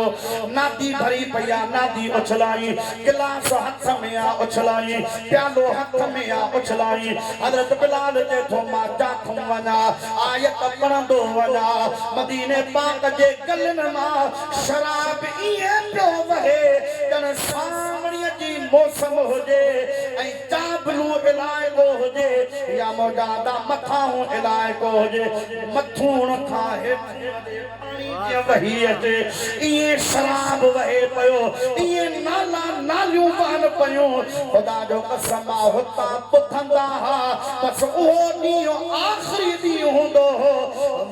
नादी भरी पया नादी उछलाई गिलास हथ में आ उछलाई प्यालो हथ में आ उछलाई हजरत बिलाल जे थो मां जाथम वना आयत पढ़ंदो वना मदीने पाक जे गलन मां शराब इए पियो वहे जन सामणीअ जी मौसम हुजे ऐं चाबलू इलाइक़ो हुजे या मौजादा मथाऊं इलाइक़ो हुजे मथूण खां हेठि पाणी वही अचे इए शराब वहे पियो इए नाला नालियूं वहन पियूं खुदा जो कसम हुता पुथंदा हा बस उहो ॾींहुं आख़िरी ॾींहुं हूंदो हो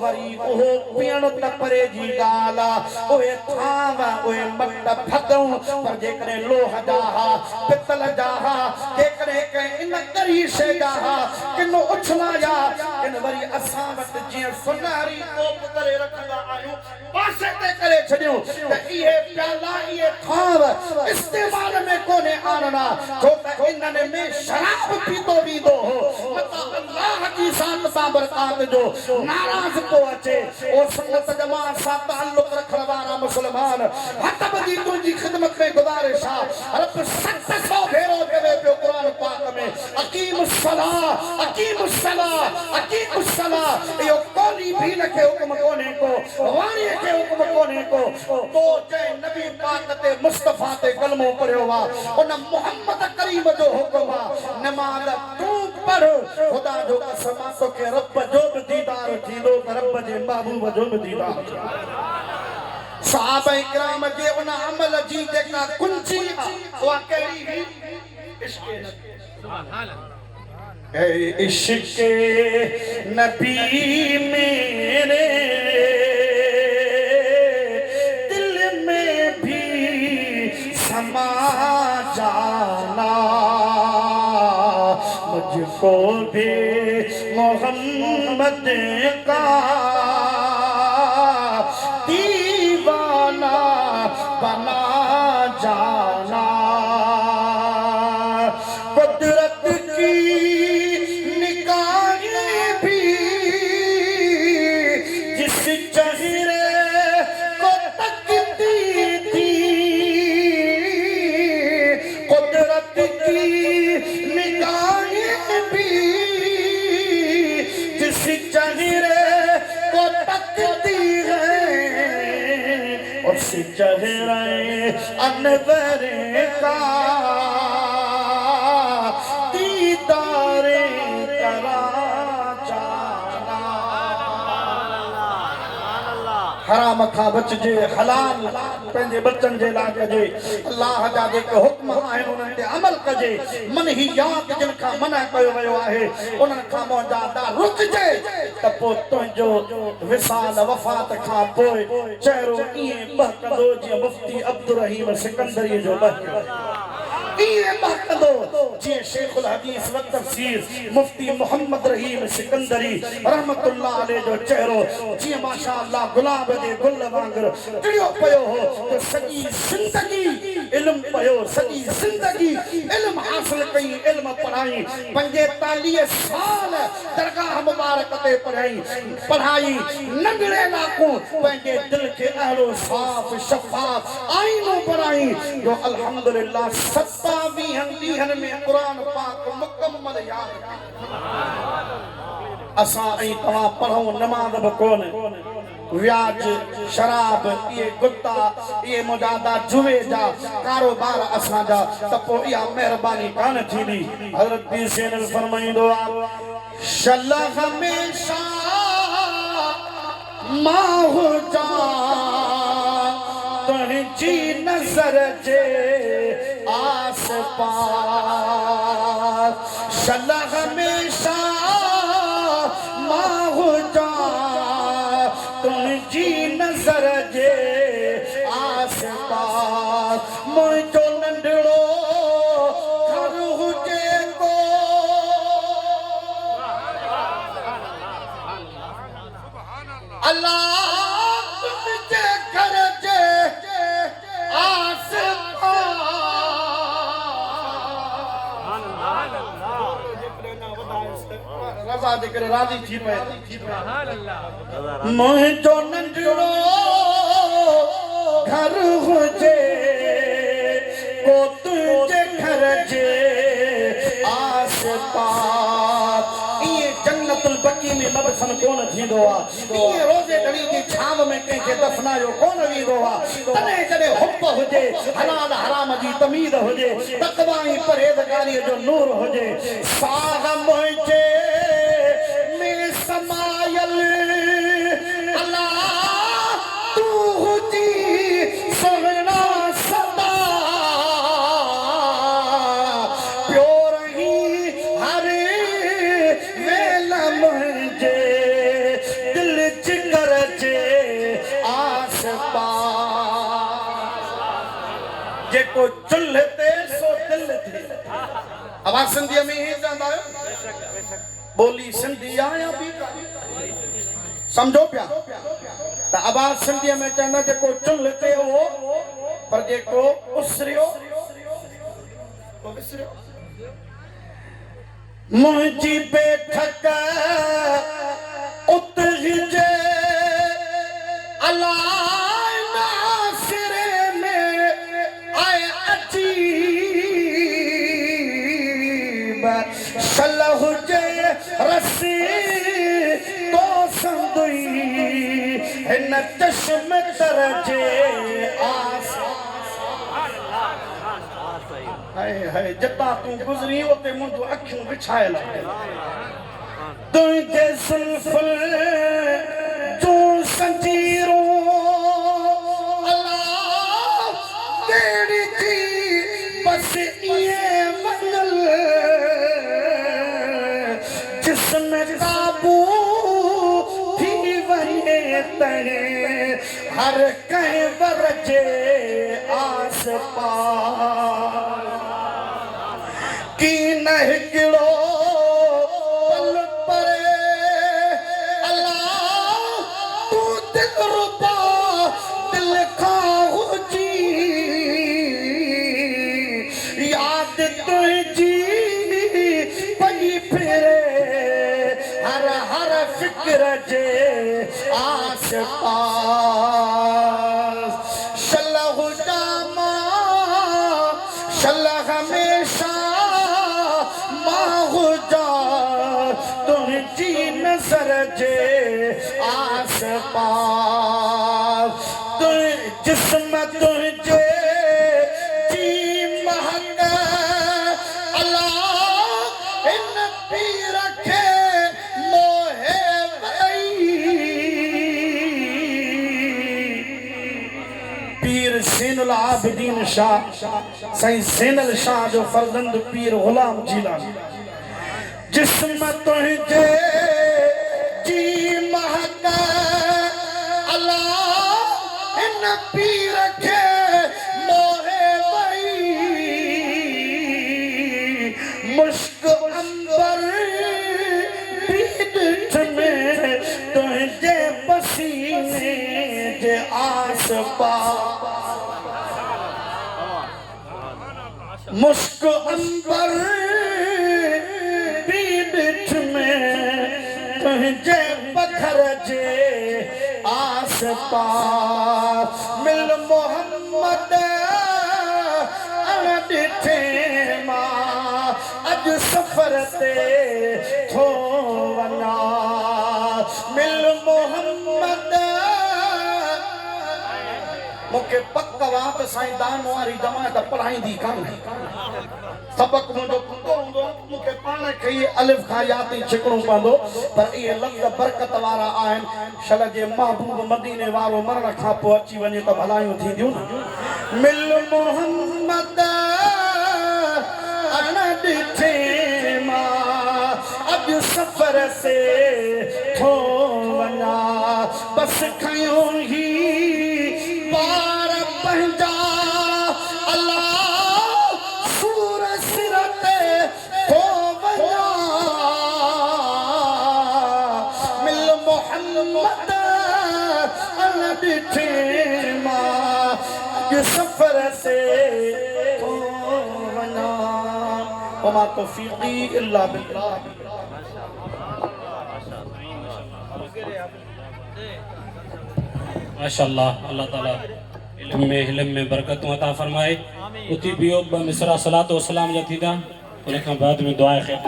वरी उहो पीअण त परे जी ॻाल्हि आहे उहे थांव उहे मट फदऊं पर जेकॾहिं लोह जा हा पितल जा हा जेकॾहिं कंहिं इन करी शइ जा हा किन उछलाया किन वरी असां वटि जीअं सुनहरी कोप करे रखंदा आहियूं पासे ते करे छॾियूं त इहे प्याला इहे थांव इस्तेमाल में कोन्हे आणना छो त इन्हनि में शराब पीतो वेंदो हो मता अल्लाह जी ज़ात बाबरकात जो नाराज़ को अचे ओ सुन्नत जमात सां ताल्लुक़ रखण वारा मुस्लमान हथ बदी तुंहिंजी ख़िदमत में गुज़ारिश आहे रब 700 भेरो चवे पियो क़ुरान पाक में अकीमुस सलाह इहो कोली भील खे हुक्म कोन्हे को वाणीअ खे हुक्म कोन्हे को तो जंहिं नबी पाक ते मुस्तफ़ा ते कलमो पढ़ियो आहे उन मोहम्मद करीम जो हुक्म आहे नमाज़ तूं पढ़ खुदा जो कसम तोखे रब जो बि दीदार थींदो त रब जे महबूब जो बि दीदार सहाबा इकराम जे उन अमल जी जेका कुंजी उहा कहिड़ी हुई इश्क़ नबी मेरे दिल में भी समा जाना मुझको भी मोहम्मद का दीवाना बना जाना कुदरत की निगाहें भी जिस चेहरे को तकती थी कुदरत की निगाहें भी जिस चेहरे को तकती उस चेहरे अनवर का दीदारे करा जाना हराम खां बचजे हलाल पंहिंजे बच्चन जे लाइ कजे अल्लाह जा जेके हुक्म आहिनि उन्हनि ते अमल कजे मनहियात जिन खां मना कयो वियो आहे उन्हनि खां मौजादा रुकजे त पोइ तुंहिंजो विसाल वफ़ात खां पोइ चहिरो ईअं बहकंदो जीअं मुफ्ती अब्दुल रहीम सिकंदरी जो ये महकदो जी शेखुल हदीस व तफसीर मुफ्ती मोहम्मद रहीम सिकंदरी रहमतुल्लाह अलैह जो चेहरो जी माशाअल्लाह गुलाब दे गुल वांगर टिड़ियो पयो हो तो सजी जिंदगी इल्म पयो सजी जिंदगी इल्म हासिल कई इल्म पढ़ाई 45 साल दरगाह मुबारक ते पढ़ाई नंढड़े लाखों पंहिंजे दिल के अहलो साफ शफाफ आईनो बनाई जो अल्हम्दुलिल्लाह 27 में कुरान पाक मुकम्मल याद असां ऐं तव्हां पढ़ूं नमाज़ बि कोन व्याज शराब ये गुत्ता ये मुजादा जुए जा कारोबार असां जा त पोइ इहा महिरबानी कान थींदी हज़रत पीर सैन फरमाईंदो आहे शल हमेशा माहु जा तुंहिंजी नज़र जे आस पास शल हमेशा माहु जा तुंहिंजी नज़र जे आस पास मुंहिंजो नंढड़ो घर हुजे मुस्तफा जे करे राजी थी पए मुंहिंजो नंढड़ो घर हुजे को तुझे घर जे आस पास ये जन्नतुल बकी में मबसन कोन थींदो आ ये रोज़े डणी जी छाव में कंहिंखे दफनायो कोन वींदो आ तॾहिं जॾहिं हुब हुजे हलाल हराम जी तमीज़ हुजे तक़वा ऐं परहेज़गारीअ जो नूर हुजे साह मुंहिंजे में समायल अल्लाह तू हुजी सुहिणा सदा पियो रही हर वेल मुंहिंजे दिल जिगर जे आस पास जेको चुल्ह ते सो दिल थे आवाज़ सिंधीअ में ही चवंदा आहियो बोली सिंधी आहे या ॿी समझो पिया त आवाज़ सिंधीअ में चवंदा जेको चुल्ह ते हो पर जेको उसरियो तो विसरियो मुंहिंजी बेठक उतरिजे अलाए नासिरे में आए अजीब सल हुजे रसी तो संदुई हिन चश्म तरजे आस हाय हाय जता तू गुजरी उते मुंहिंजूं अखियूं विछायल तुंहिंजे सुल्फुल जूं संजीरूं अल्लाह तेरी थी बस ये मंगल जिसमें काबू थी वने तने हर कहीं वरजे आस पास की नहीं गिरो पल परे अल्लाह तू दिल रुबा दिल खाऊजी याद तुझी पई फिरे हर हर फिक्र जे आस पास शल्लाह जामा शल्लाह हमेशा माहू जा तुझी नजर जे आस पास तु जिस्म तुझे जी महक अल्लाह इन पीर के मोहे पीर ज़ैनुल आबिदीन शाह साईं ज़ैनुल शाह जो फर्जंद पीर गुलाम जीलानी जिस्म तुझे जी महक अल्लाह इन पीर के मोहे वही मुश्क अंबर पीठ में तुझे पसीने जे आस पास मुश्क अंबर पीठ में तुझे पत्थर जे आस पास मिल मोहम्मद ॾिठे मां अज सफ़र ते थो वञा मिल मोहम्मद मूंखे पक वा त साईं दान वारी जमात पढ़ाईंदी कान्हे सबक मुंहिंजो पूरो हूंदो मूंखे पाण खे ई अलिफ खां या ताईं छिकणो पवंदो पर इहे लफ़्ज़ बरकत वारा आहिनि शल जे महबूब मदीने वारो मरण खां पोइ अची वञे त भलायूं थींदियूं न मिल मोहम्मद अण ॾिठे मां अॼु सफ़र से थो वञा बस खयो ही पार पंहिंजा अल्लाह सूर सिर ते थो वञा मिल मोहम्मद अण ॾिठे मां अॼु सफ़र से थो वञा वमा तौफ़ीक़ी इल्ला बिल्लाह माशाअल्लाह अल्लाह ताला इल्म में बरकतूं अता फरमाए। उती बियो ब मिसरा सलातो सलाम जा थींदा उन खां बाद में दुआ खैर